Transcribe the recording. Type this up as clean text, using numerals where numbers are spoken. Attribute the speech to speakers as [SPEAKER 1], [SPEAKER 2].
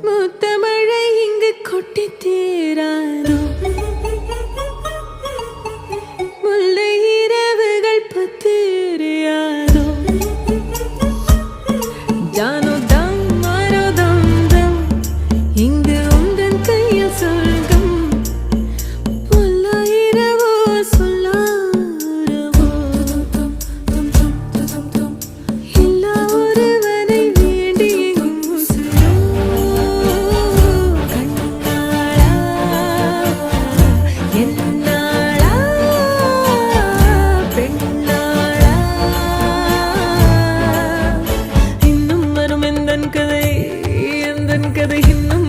[SPEAKER 1] முத்தமழை இங்கு கொட்டி தீராதோ முல்லை இரவுகள் பத்திரியாதோ ஜானோ தம் மாரோ தம் தம் இங்கு உந்தன் கையில் சொர்க்கம் புல்ல இரவோ சொல்லாரவோ எல்லா ஒருவனை வேண்டி உசுரோ கண்ணாளா என்னாளா பெண்ணாளா இன்னும் வரும் எந்தன் கதை இன்னும்